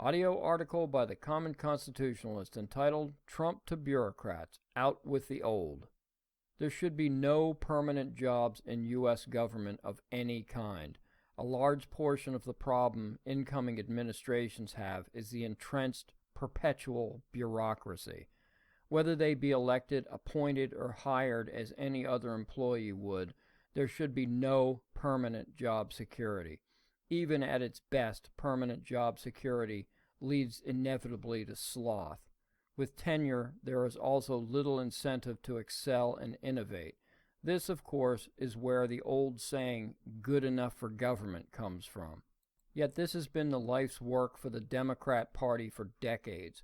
Audio article by the Common Constitutionalist entitled Trump to Bureaucrats, Out with the Old. There should be no permanent jobs in U.S. government of any kind. A large portion of the problem incoming administrations have is the entrenched perpetual bureaucracy. Whether they be elected, appointed, or hired as any other employee would, there should be no permanent job security. Even at its best, permanent job security leads inevitably to sloth. With tenure, there is also little incentive to excel and innovate. This, of course, is where the old saying, good enough for government, comes from. Yet this has been the life's work for the Democrat Party for decades.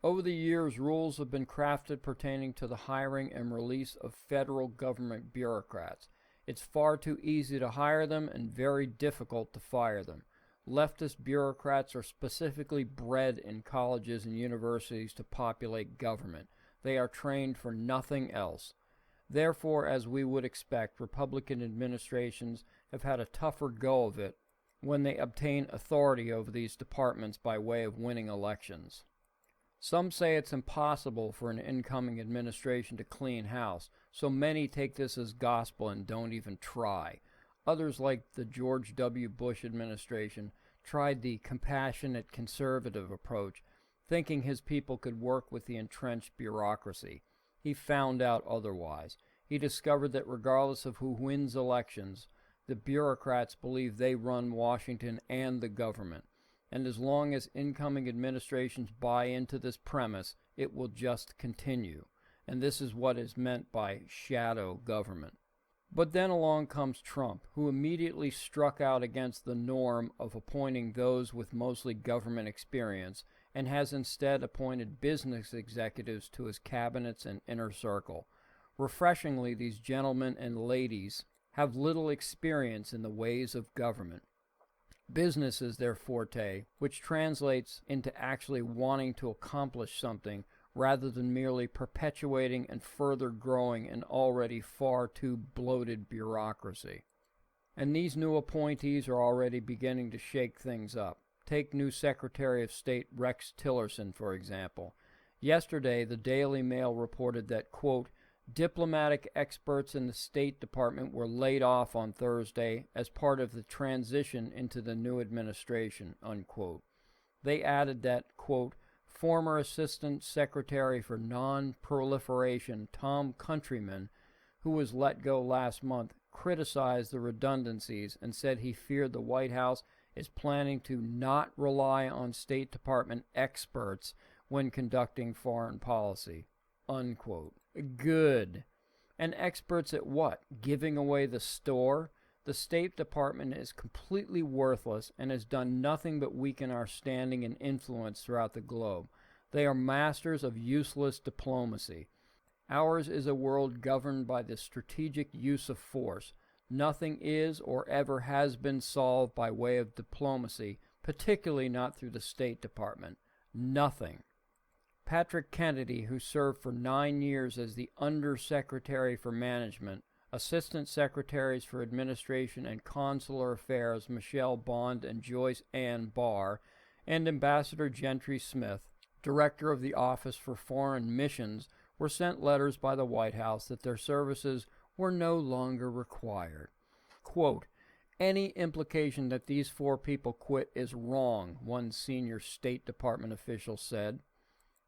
Over the years, rules have been crafted pertaining to the hiring and release of federal government bureaucrats. It's far too easy to hire them and very difficult to fire them. Leftist bureaucrats are specifically bred in colleges and universities to populate government. They are trained for nothing else. Therefore, as we would expect, Republican administrations have had a tougher go of it when they obtain authority over these departments by way of winning elections. Some say it's impossible for an incoming administration to clean house, so many take this as gospel and don't even try. Others, like the George W. Bush administration, tried the compassionate conservative approach, thinking his people could work with the entrenched bureaucracy. He found out otherwise. He discovered that regardless of who wins elections, the bureaucrats believe they run Washington and the government. And as long as incoming administrations buy into this premise, it will just continue. And this is what is meant by shadow government. But then along comes Trump, who immediately struck out against the norm of appointing those with mostly government experience, and has instead appointed business executives to his cabinets and inner circle. Refreshingly, these gentlemen and ladies have little experience in the ways of government. Business is their forte, which translates into actually wanting to accomplish something rather than merely perpetuating and further growing an already far too bloated bureaucracy. And these new appointees are already beginning to shake things up. Take new Secretary of State Rex Tillerson, for example. Yesterday, the Daily Mail reported that, quote, diplomatic experts in the State Department were laid off on Thursday as part of the transition into the new administration, unquote. They added that, quote, former Assistant Secretary for Non-Proliferation Tom Countryman, who was let go last month, criticized the redundancies and said he feared the White House is planning to not rely on State Department experts when conducting foreign policy, unquote. Good. And experts at what? Giving away the store? The State Department is completely worthless and has done nothing but weaken our standing and influence throughout the globe. They are masters of useless diplomacy. Ours is a world governed by the strategic use of force. Nothing is or ever has been solved by way of diplomacy, particularly not through the State Department. Nothing. Patrick Kennedy, who served for 9 years as the Undersecretary for Management, Assistant Secretaries for Administration and Consular Affairs Michelle Bond and Joyce Ann Barr, and Ambassador Gentry Smith, Director of the Office for Foreign Missions, were sent letters by the White House that their services were no longer required. Quote, any implication that these 4 people quit is wrong, one senior State Department official said.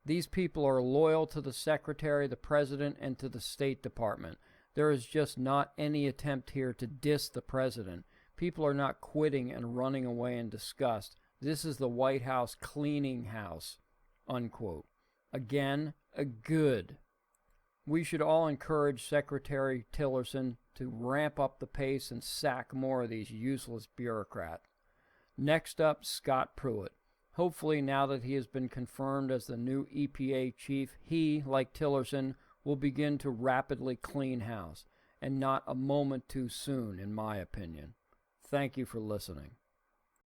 These people are loyal to the Secretary, the President, and to the State Department. There is just not any attempt here to diss the President. People are not quitting and running away in disgust. This is the White House cleaning house, unquote. Again, a good. We should all encourage Secretary Tillerson to ramp up the pace and sack more of these useless bureaucrats. Next up, Scott Pruitt. Hopefully, now that he has been confirmed as the new EPA chief, he, like Tillerson, will begin to rapidly clean house, and not a moment too soon, in my opinion. Thank you for listening.